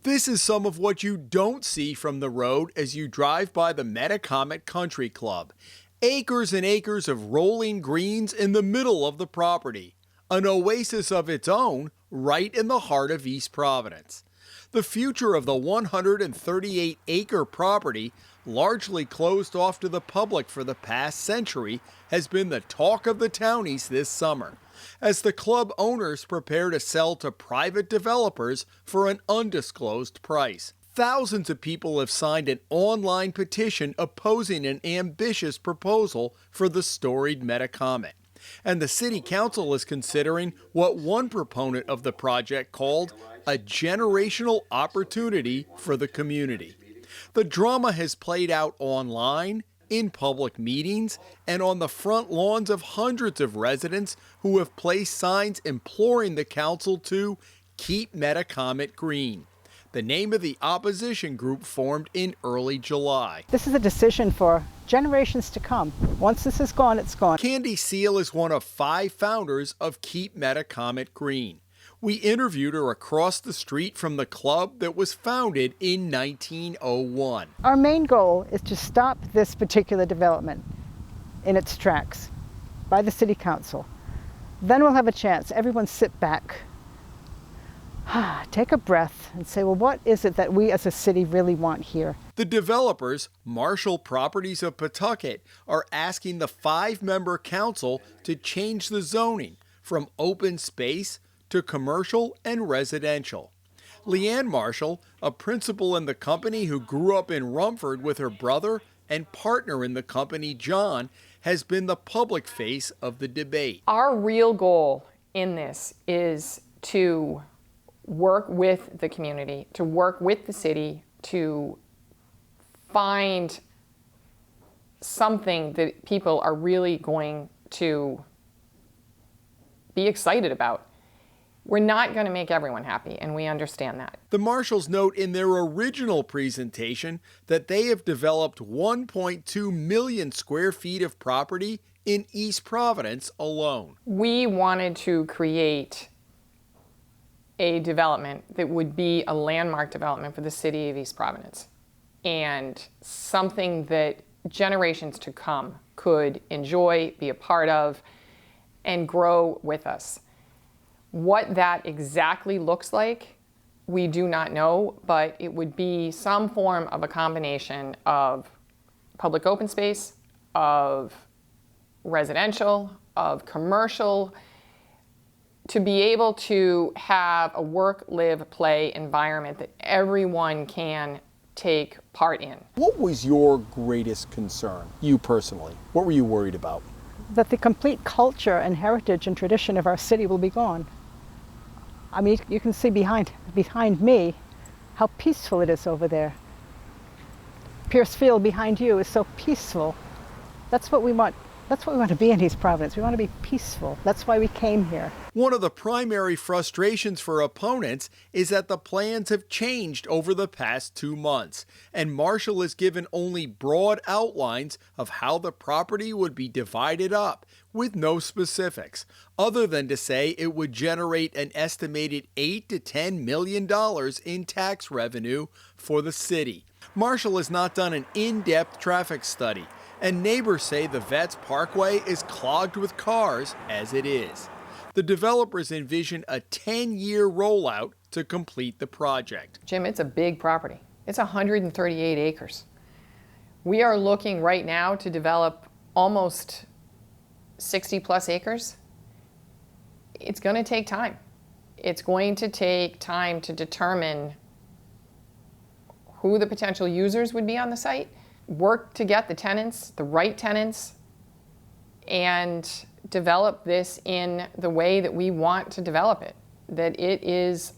This is some of what you don't see from the road as you drive by the Metacomet Country Club. Acres and acres of rolling greens in the middle of the property. An oasis of its own right in the heart of East Providence. The future of the 138-acre property, largely closed off to the public for the past century, has been the talk of the Townies this summer, as the club owners prepare to sell to private developers for an undisclosed price. Thousands of people have signed an online petition opposing an ambitious proposal for the storied Metacomet. And the city council is considering what one proponent of the project called a generational opportunity for the community. The drama has played out online, in public meetings, and on the front lawns of hundreds of residents who have placed signs imploring the council to keep Metacomet green, the name of the opposition group formed in early July. This is a decision for generations to come. Once this is gone, it's gone. Candy Seal is one of 5 founders of Keep Metacomet Green. We interviewed her across the street from the club that was founded in 1901. Our main goal is to stop this particular development in its tracks by the city council. Then we'll have a chance. Everyone sit back, take a breath, and say, well, what is it that we as a city really want here? The developers, Marshall Properties of Pawtucket, are asking the 5-member council to change the zoning from open space to commercial and residential. Leanne Marshall, a principal in the company who grew up in Rumford with her brother and partner in the company, John, has been the public face of the debate. Our real goal in this is to work with the community, to work with the city, to find something that people are really going to be excited about. We're not going to make everyone happy, and we understand that. The Marshalls note in their original presentation that they have developed 1.2 million square feet of property in East Providence alone. We wanted to create a development that would be a landmark development for the city of East Providence, and something that generations to come could enjoy, be a part of, and grow with us. What that exactly looks like, we do not know, but it would be some form of a combination of public open space, of residential, of commercial, to be able to have a work, live, play environment that everyone can take part in. What was your greatest concern, you personally? What were you worried about? That the complete culture and heritage and tradition of our city will be gone. I mean, you can see behind me how peaceful it is over there. Pierce Field behind you is so peaceful. That's what we want. That's what we want to be in East Providence. We want to be peaceful. That's why we came here. One of the primary frustrations for opponents is that the plans have changed over the past 2 months, and Marshall has given only broad outlines of how the property would be divided up, with no specifics, other than to say it would generate an estimated $8 to $10 million in tax revenue for the city. Marshall has not done an in-depth traffic study, and neighbors say the Vets Parkway is clogged with cars as it is. The developers envision a 10-year rollout to complete the project. Jim, it's a big property. It's 138 acres. We are looking right now to develop almost 60 plus acres. It's going to take time. It's going to take time to determine who the potential users would be on the site, work to get the tenants, the right tenants, and develop this in the way that we want to develop it. That it is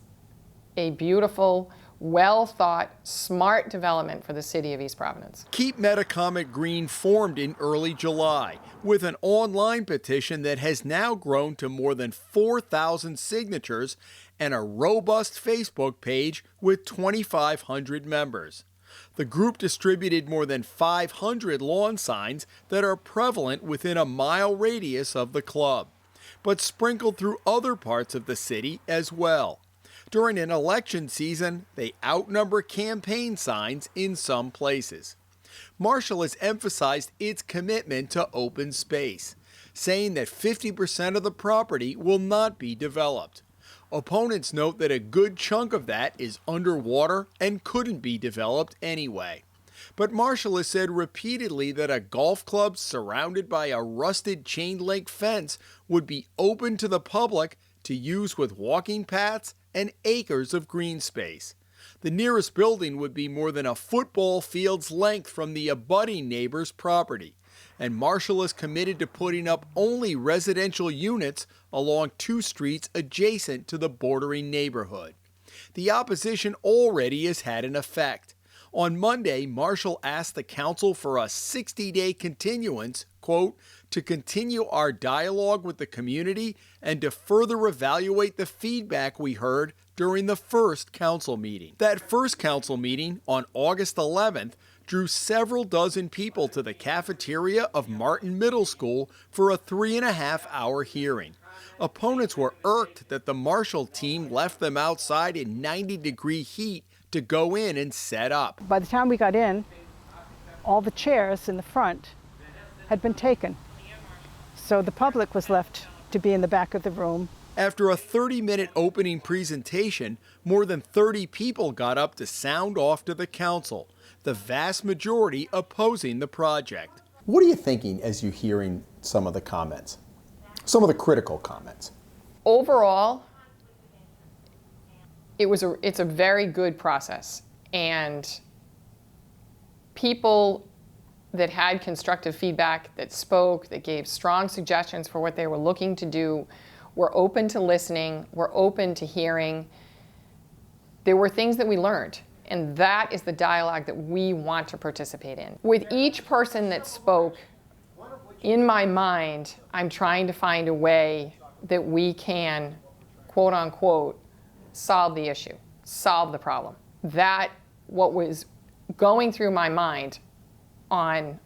a beautiful, well-thought, smart development for the city of East Providence. Keep Metacomet Green formed in early July with an online petition that has now grown to more than 4,000 signatures and a robust Facebook page with 2,500 members. The group distributed more than 500 lawn signs that are prevalent within a mile radius of the club. but sprinkled through other parts of the city as well. During an election season, they outnumber campaign signs in some places. Marshall has emphasized its commitment to open space, saying that 50% of the property will not be developed. Opponents note that a good chunk of that is underwater and couldn't be developed anyway. But Marshall has said repeatedly that a golf club surrounded by a rusted chain-link fence would be open to the public to use with walking paths and acres of green space. The nearest building would be more than a football field's length from the abutting neighbor's property, and Marshall is committed to putting up only residential units along 2 streets adjacent to the bordering neighborhood. The opposition already has had an effect. On Monday, Marshall asked the council for a 60-day continuance, quote, to continue our dialogue with the community and to further evaluate the feedback we heard during the first council meeting. That first council meeting on August 11th drew several dozen people to the cafeteria of Martin Middle School for a 3.5-hour hearing. Opponents were irked that the Marshall team left them outside in 90-degree heat to go in and set up. By the time we got in, all the chairs in the front had been taken. So the public was left to be in the back of the room. After a 30-minute opening presentation, more than 30 people got up to sound off to the council, the vast majority opposing the project. What are you thinking as you're hearing some of the comments? Some of the critical comments? Overall, it's a very good process, and people that had constructive feedback, that spoke, that gave strong suggestions for what they were looking to do, were open to listening, were open to hearing. There were things that we learned, and that is the dialogue that we want to participate in. With each person that spoke, in my mind, I'm trying to find a way that we can, quote unquote, solve the issue, solve the problem. That what was going through my mind on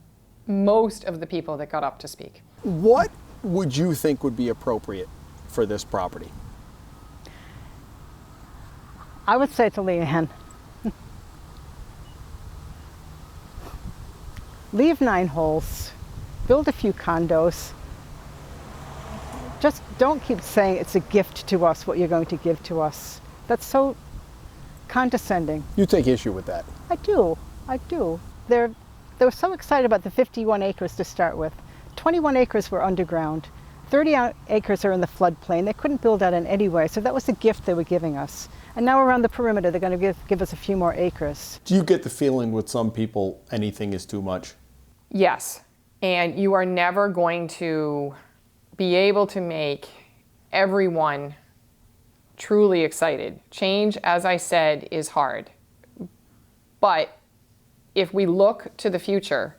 most of the people that got up to speak. What would you think would be appropriate for this property? I would say to Leanne, leave 9 holes, build a few condos. Just don't keep saying it's a gift to us, what you're going to give to us. That's so condescending. You take issue with that? I do. They were so excited about the 51 acres to start with. 21 acres were underground. 30 acres are in the floodplain. They couldn't build out in any way, so that was the gift they were giving us. And now around the perimeter, they're going to give us a few more acres. Do you get the feeling with some people anything is too much? Yes, and you are never going to be able to make everyone truly excited. Change, as I said, is hard. But if we look to the future,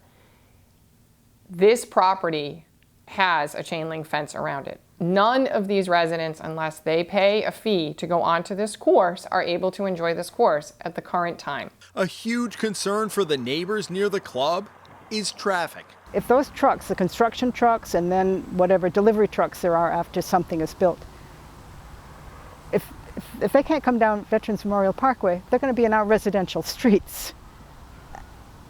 this property has a chain link fence around it. None of these residents, unless they pay a fee to go onto this course, are able to enjoy this course at the current time. A huge concern for the neighbors near the club is traffic. If those trucks, the construction trucks and then whatever delivery trucks there are after something is built, if they can't come down Veterans Memorial Parkway, they're going to be in our residential streets.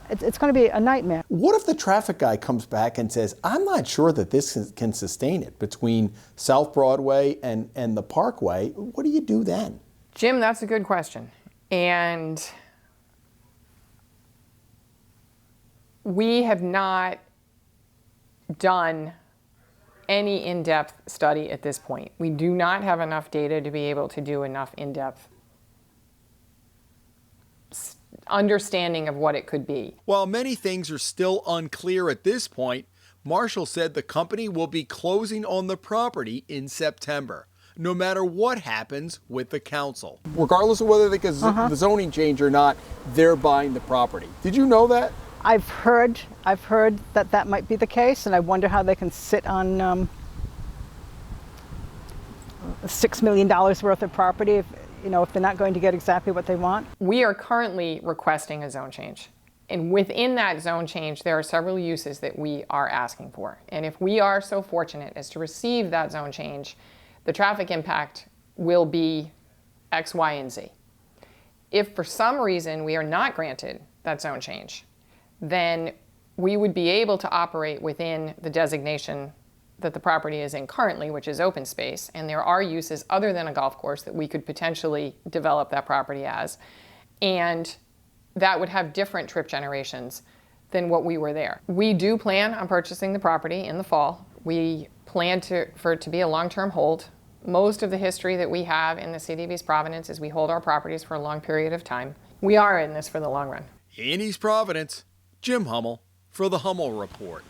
It's going to be a nightmare. What if the traffic guy comes back and says, I'm not sure that this can sustain it between South Broadway and the Parkway? What do you do then? Jim, that's a good question. And we have not done any in-depth study at this point. We do not have enough data to be able to do enough in-depth understanding of what it could be. While many things are still unclear at this point, Marshall said the company will be closing on the property in September, no matter what happens with the council. Regardless of whether they get the zoning change or not, they're buying the property. Did you know that? I've heard that might be the case, and I wonder how they can sit on $6 million worth of property if they're not going to get exactly what they want. We are currently requesting a zone change. And within that zone change, there are several uses that we are asking for. And if we are so fortunate as to receive that zone change, the traffic impact will be X, Y, and Z. If for some reason we are not granted that zone change, then we would be able to operate within the designation that the property is in currently, which is open space, and there are uses other than a golf course that we could potentially develop that property as, and that would have different trip generations than what we were there. We do plan on purchasing the property in the fall. We plan for it to be a long-term hold. Most of the history that we have in the city of East Providence is we hold our properties for a long period of time. We are in this for the long run. In East Providence, Jim Hummel for the Hummel Report.